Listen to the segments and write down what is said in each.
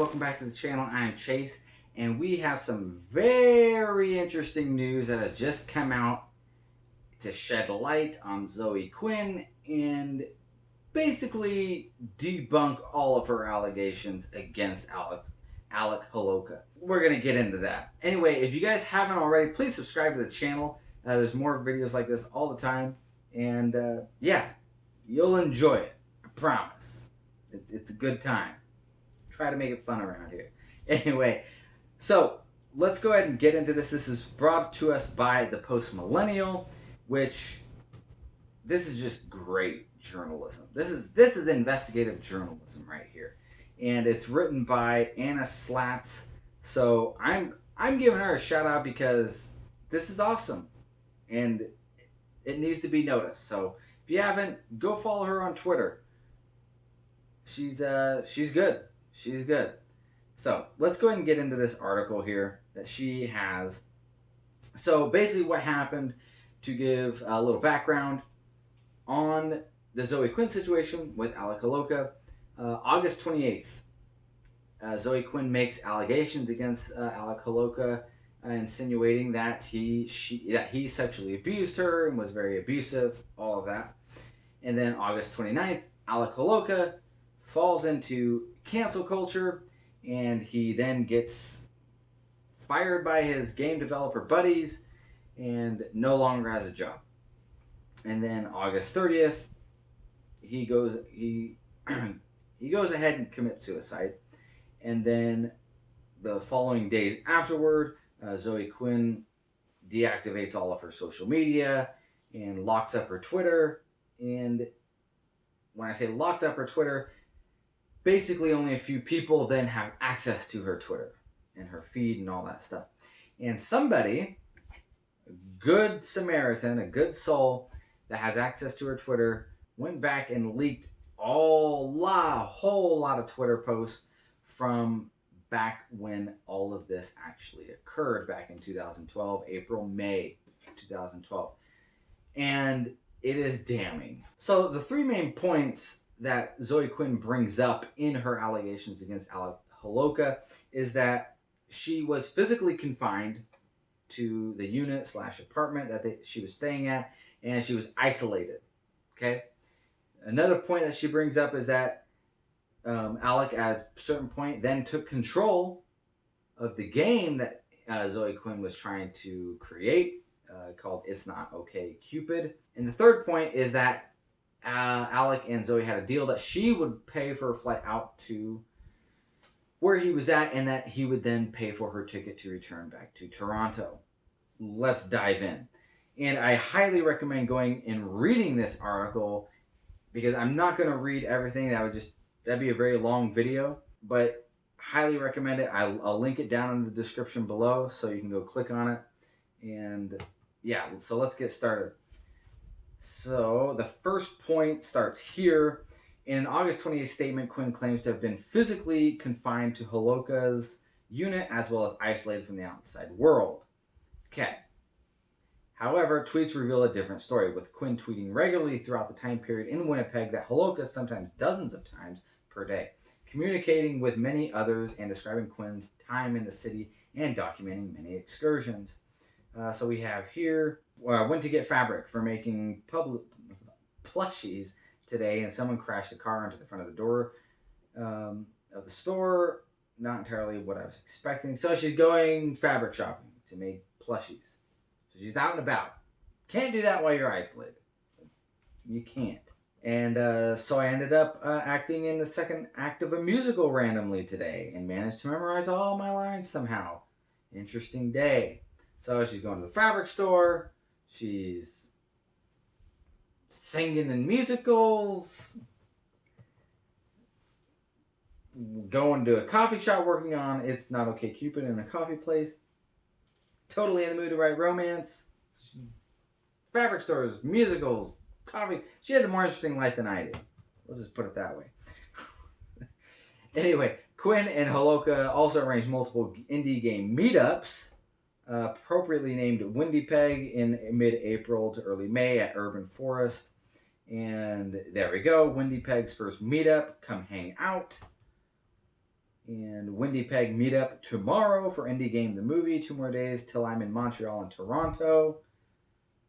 welcome back to the channel. I am Chase, and we have some very interesting news that has just come out to shed light on Zoe Quinn and basically debunk all of her allegations against Alec Holowka. We're going to get into that. Anyway, if you guys haven't already, please subscribe to the channel. There's more videos like this all the time, and yeah, you'll enjoy it. I promise. It's a good time. Try to make it fun around here. Anyway, so let's go ahead and get into this. This is brought to us by the Post Millennial, which this is just great journalism. This is investigative journalism right here, and it's written by Anna Slatz. So I'm giving her a shout out because this is awesome, and it needs to be noticed. So if you haven't, go follow her on Twitter. She's good. She's good. So let's go ahead and get into this article here that she has. So basically what happened, to give a little background on the Zoe Quinn situation with Alec Holowka, August 28th, Zoe Quinn makes allegations against Alec Holowka, insinuating that he sexually abused her and was very abusive, all of that. And then August 29th, Alec Holowka falls into cancel culture, and he then gets fired by his game developer buddies and no longer has a job. And then August 30th, he goes ahead and commits suicide. And then the following days afterward, Zoe Quinn deactivates all of her social media and locks up her Twitter. And when I say locks up her Twitter, basically only a few people then have access to her Twitter and her feed and all that stuff. And somebody, a good Samaritan, a good soul that has access to her Twitter, went back and leaked a whole lot of Twitter posts from back when all of this actually occurred, back in 2012, May 2012. And it is damning. So the three main points that Zoe Quinn brings up in her allegations against Alec Holowka is that she was physically confined to the unit / apartment that she was staying at, and she was isolated. Okay. Another point that she brings up is that Alec, at a certain point, then took control of the game that Zoe Quinn was trying to create, called It's Not Okay Cupid. And the third point is that Alec and Zoe had a deal that she would pay for a flight out to where he was at, and that he would then pay for her ticket to return back to Toronto. Let's dive in. And I highly recommend going and reading this article, because I'm not going to read everything. That'd be a very long video, but highly recommend it. I'll link it down in the description below so you can go click on it. And yeah, so let's get started. So the first point starts here. In an August 28th statement, Quinn claims to have been physically confined to Holowka's unit as well as isolated from the outside world. Okay. However, tweets reveal a different story, with Quinn tweeting regularly throughout the time period in Winnipeg that Holowka, sometimes dozens of times per day, communicating with many others and describing Quinn's time in the city and documenting many excursions. So we have here, went to get fabric for making plushies today, and someone crashed a car into the front of the door of the store. Not entirely what I was expecting. So she's going fabric shopping to make plushies. So she's out and about. Can't do that while you're isolated. You can't. And so I ended up acting in the second act of a musical randomly today and managed to memorize all my lines somehow. Interesting day. So she's going to the fabric store. She's singing in musicals. Going to a coffee shop, working on It's Not Okay Cupid in a coffee place. Totally in the mood to write romance. Fabric stores, musicals, coffee. She has a more interesting life than I do. Let's just put it that way. Anyway, Quinn and Holowka also arranged multiple indie game meetups, appropriately named Winnipeg, in mid-April to early May at Urban Forest. And there we go, Winnipeg's first meetup. Come hang out. And Winnipeg meetup tomorrow for Indie Game the Movie. 2 more days till I'm in Montreal and Toronto.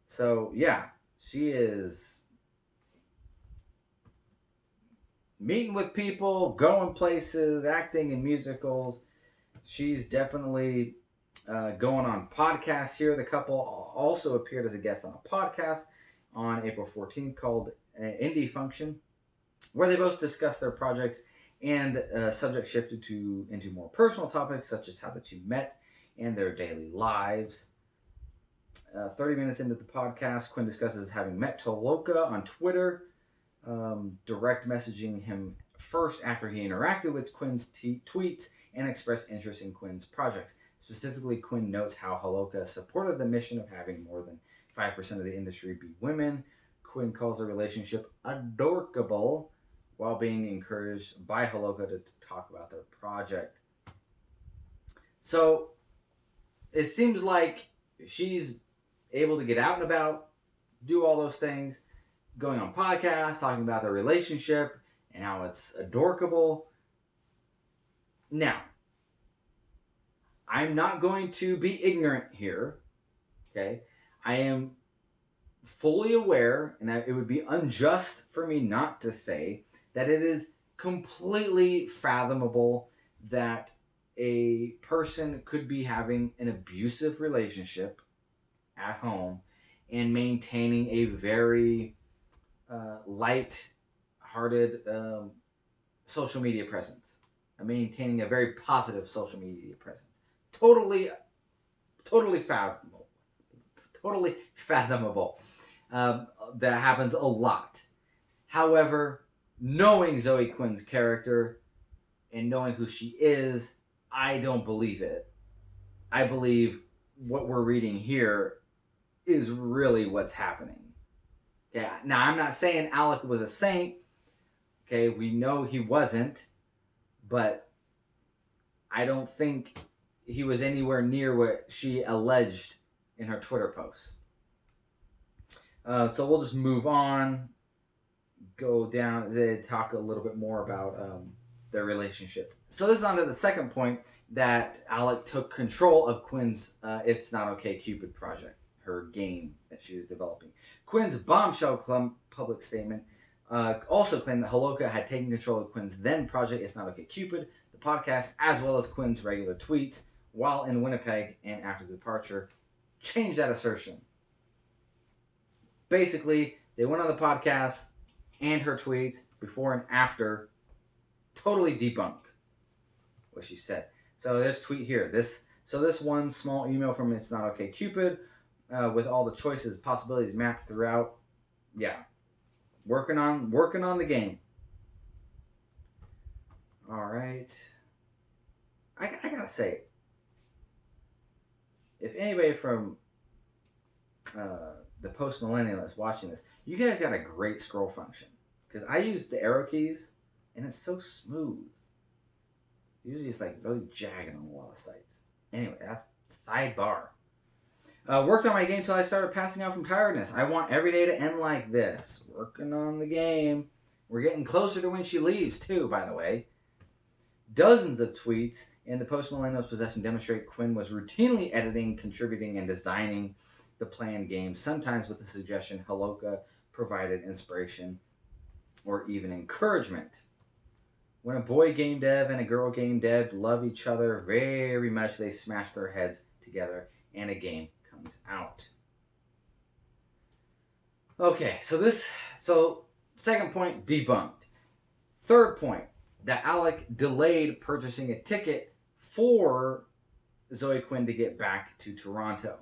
So, yeah, she is meeting with people, going places, acting in musicals. She's definitely going on podcasts here. The couple also appeared as a guest on a podcast on April 14th called Indie Function, where they both discussed their projects, and subject shifted into more personal topics such as how the two met and their daily lives. 30 minutes into the podcast, Quinn discusses having met Holowka on Twitter, direct messaging him first after he interacted with Quinn's tweets and expressed interest in Quinn's projects. Specifically, Quinn notes how Holowka supported the mission of having more than 5% of the industry be women. Quinn calls the relationship adorkable while being encouraged by Holowka to talk about their project. So it seems like she's able to get out and about, do all those things, going on podcasts, talking about their relationship and how it's adorkable. Now, I'm not going to be ignorant here, okay? I am fully aware, and it would be unjust for me not to say that it is completely fathomable that a person could be having an abusive relationship at home and maintaining a very light-hearted social media presence, maintaining a very positive social media presence. Totally fathomable. Totally fathomable. That happens a lot. However, knowing Zoe Quinn's character and knowing who she is, I don't believe it. I believe what we're reading here is really what's happening. Okay, now I'm not saying Alec was a saint. Okay, we know he wasn't, but I don't think he was anywhere near what she alleged in her Twitter posts. So we'll just move on, go down, they talk a little bit more about their relationship. So this is on to the second point, that Alec took control of Quinn's It's Not Okay Cupid project, her game that she was developing. Quinn's bombshell public statement also claimed that Holowka had taken control of Quinn's then project It's Not Okay Cupid, the podcast, as well as Quinn's regular tweets while in Winnipeg and after the departure. Changed that assertion. Basically, they went on the podcast and her tweets before and after totally debunk what she said. So this tweet here, this one small email from It's Not Okay Cupid, with all the choices, possibilities mapped throughout. Yeah, working on the game. All right, I gotta say, if anybody from the post-millennial is watching this, you guys got a great scroll function, because I use the arrow keys and it's so smooth. Usually it's like really jagged on a lot of sites. Anyway, that's sidebar. Worked on my game till I started passing out from tiredness. I want every day to end like this. Working on the game. We're getting closer to when she leaves too, by the way. Dozens of tweets in the post-millennial's possession demonstrate Quinn was routinely editing, contributing, and designing the planned game, sometimes with the suggestion Holowka provided inspiration or even encouragement. When a boy game dev and a girl game dev love each other very much, they smash their heads together and a game comes out. Okay, so second point, debunked. Third point, that Alec delayed purchasing a ticket for Zoe Quinn to get back to Toronto,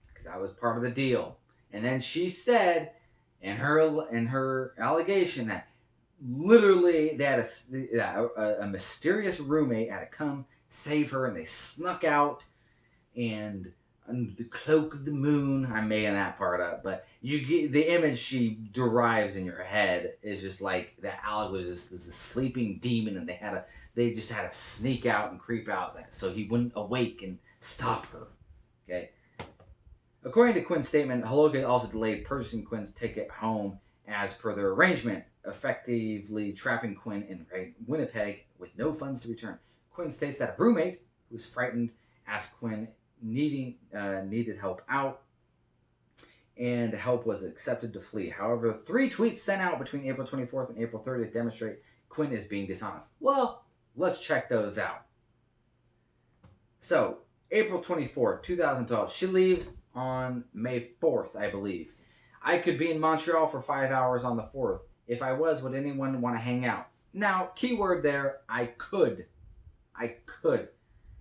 because that was part of the deal. And then she said in her allegation that literally they had a mysterious roommate had to come save her, and they snuck out, and under the cloak of the moon, I'm making that part up, but you get the image she derives in your head is just like that Alec was just this sleeping demon, and they just had to sneak out and creep out so he wouldn't awake and stop her. Okay. According to Quinn's statement, Holowka also delayed purchasing Quinn's ticket home as per their arrangement, effectively trapping Quinn in Winnipeg with no funds to return. Quinn states that a roommate who was frightened asked Quinn needed help out, and help was accepted to flee. However, 3 tweets sent out between April 24th and April 30th demonstrate Quinn is being dishonest. Well, let's check those out. So, April 24th, 2012, she leaves on May 4th, I believe. I could be in Montreal for 5 hours on the 4th. If I was, would anyone want to hang out? Now, keyword there, I could.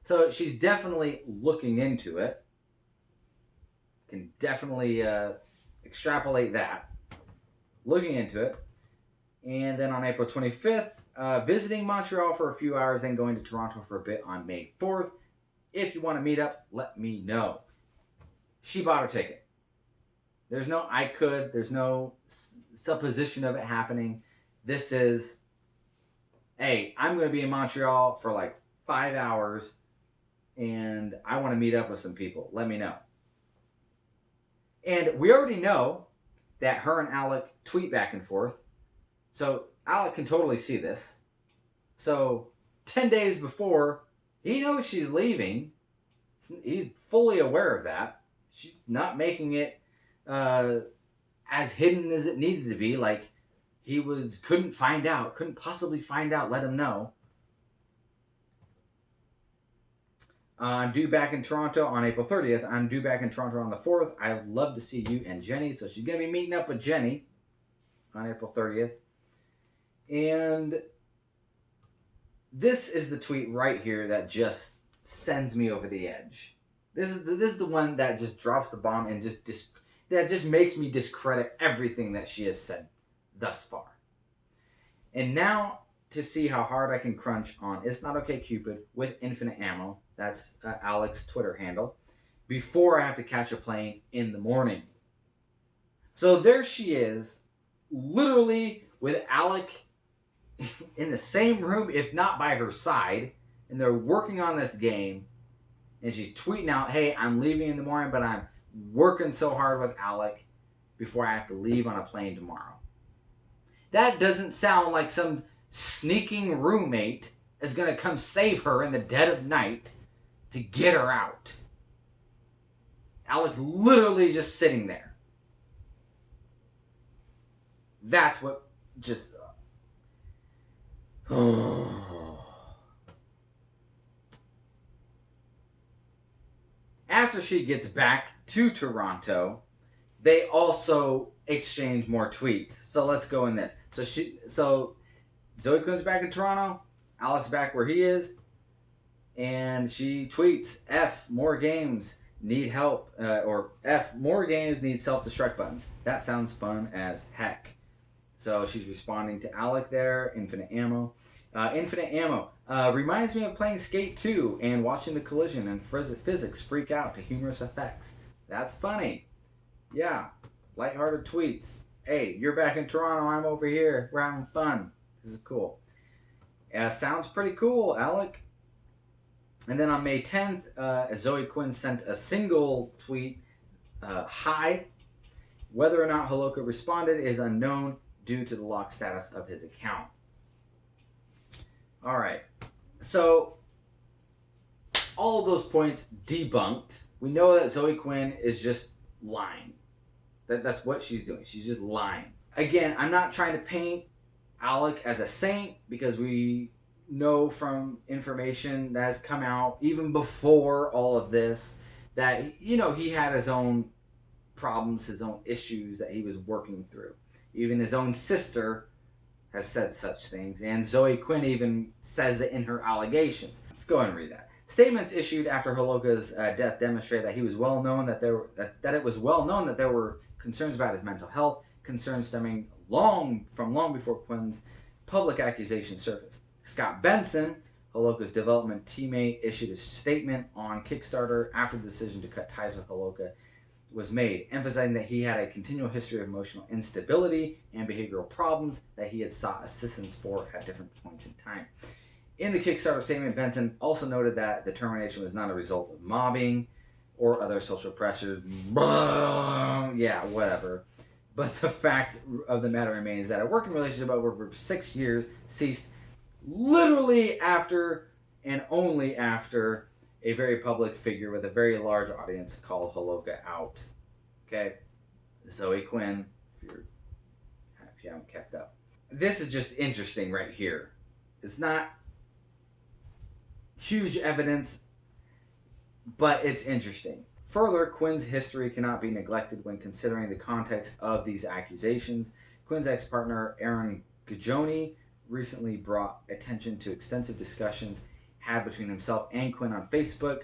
So she's definitely looking into it. Can definitely extrapolate that. Looking into it. And then on April 25th, visiting Montreal for a few hours, then going to Toronto for a bit on May 4th. If you want to meet up, let me know. She bought her ticket. There's no I could. There's no supposition of it happening. This is, hey, I'm going to be in Montreal for like 5 hours, and I want to meet up with some people. Let me know. And we already know that her and Alec tweet back and forth. So Alec can totally see this. So 10 days before, he knows she's leaving. He's fully aware of that. She's not making it as hidden as it needed to be. Like he couldn't possibly find out, let him know. I'm due back in Toronto on April 30th. I'm due back in Toronto on the 4th. I'd love to see you and Jenny. So she's going to be meeting up with Jenny on April 30th. And this is the tweet right here that just sends me over the edge. This is the one that just drops the bomb and that just makes me discredit everything that she has said thus far. And now to see how hard I can crunch on It's Not Okay Cupid with infinite ammo. That's Alec's Twitter handle. Before I have to catch a plane in the morning. So there she is, literally with Alec in the same room, if not by her side, and they're working on this game, and she's tweeting out, hey, I'm leaving in the morning, but I'm working so hard with Alec before I have to leave on a plane tomorrow. That doesn't sound like some sneaking roommate is going to come save her in the dead of night to get her out. Alec's literally just sitting there. That's what just... After she gets back to Toronto, they also exchange more tweets. So let's go in this. So Zoe Quinn's back in Toronto, Alec's back where he is, and she tweets, F, more games need help, or F, more games need self-destruct buttons. That sounds fun as heck. So she's responding to Alec there, infinite ammo. Infinite ammo reminds me of playing Skate 2 and watching the collision and physics freak out to humorous effects. That's funny. Yeah, lighthearted tweets. Hey, you're back in Toronto, I'm over here. We're having fun. This is cool. Sounds pretty cool, Alec. And then on May 10th, Zoe Quinn sent a single tweet, hi. Whether or not Holowka responded is unknown due to the locked status of his account. All right. So, all of those points debunked. We know that Zoe Quinn is just lying. That's what she's doing. She's just lying. Again, I'm not trying to paint Alec as a saint because we know from information that has come out even before all of this that, you know, he had his own problems, his own issues that he was working through. Even his own sister has said such things, and Zoe Quinn even says it in her allegations. Let's go ahead and read that. Statements issued after Holowka's death demonstrate that he was well known that it was well known that there were concerns about his mental health, concerns stemming long before Quinn's public accusations surfaced. Scott Benson, Holowka's development teammate, issued a statement on Kickstarter after the decision to cut ties with Holowka was made, emphasizing that he had a continual history of emotional instability and behavioral problems that he had sought assistance for at different points in time. In the Kickstarter statement, Benson also noted that the termination was not a result of mobbing or other social pressures. Yeah, whatever. But the fact of the matter remains that a working relationship over 6 years ceased literally after and only after a very public figure with a very large audience called Holowka out. Okay? Zoe Quinn, if you haven't kept up. This is just interesting right here. It's not huge evidence, but it's interesting. Further, Quinn's history cannot be neglected when considering the context of these accusations. Quinn's ex-partner, Aaron Gajoni, recently brought attention to extensive discussions had between himself and Quinn on Facebook.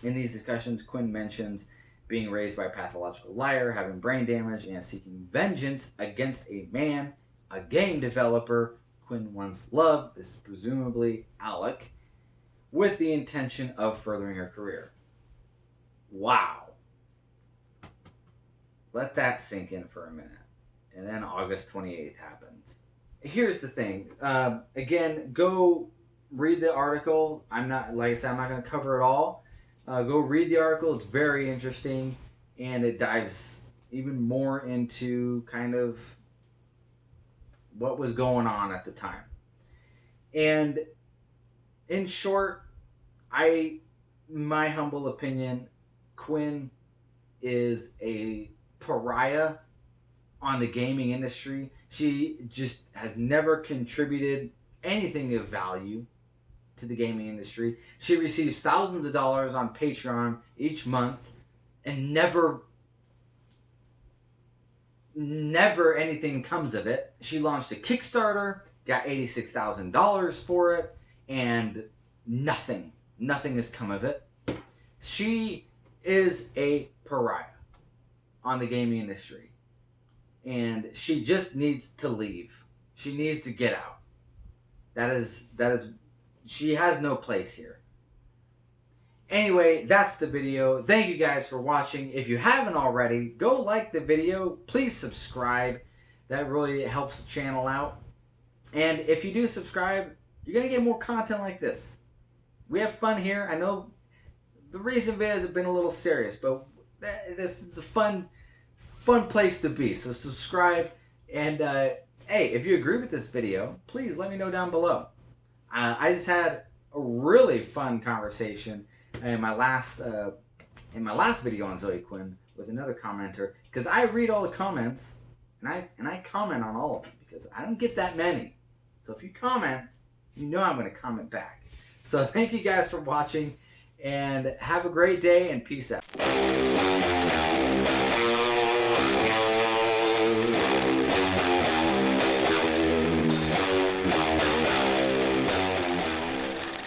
In these discussions, Quinn mentions being raised by a pathological liar, having brain damage, and seeking vengeance against a man, a game developer Quinn once loved, this is presumably Alec, with the intention of furthering her career. Wow. Let that sink in for a minute. And then August 28th happens. Here's the thing. Again, go read the article. I'm not, like I said, I'm not going to cover it all. Go read the article. It's very interesting. And it dives even more into kind of what was going on at the time. And in short, my humble opinion, Quinn is a pariah on the gaming industry. She just has never contributed anything of value to the gaming industry. She receives thousands of dollars on Patreon each month and never anything comes of it. She launched a Kickstarter, got $86,000 for it, and nothing has come of it. She is a pariah on the gaming industry. And she just needs to leave. She needs to get out. That is, she has no place here. Anyway, that's the video. Thank you guys for watching. If you haven't already, go like the video. Please subscribe. That really helps the channel out. And if you do subscribe, you're going to get more content like this. We have fun here. I know the recent videos have been a little serious, but this is a fun place to be. So subscribe, and hey, if you agree with this video, please let me know down below. I just had a really fun conversation in my last video on Zoe Quinn with another commenter, because I read all the comments and I comment on all of them because I don't get that many. So if you comment, you know I'm going to comment back. So thank you guys for watching, and have a great day, and peace out.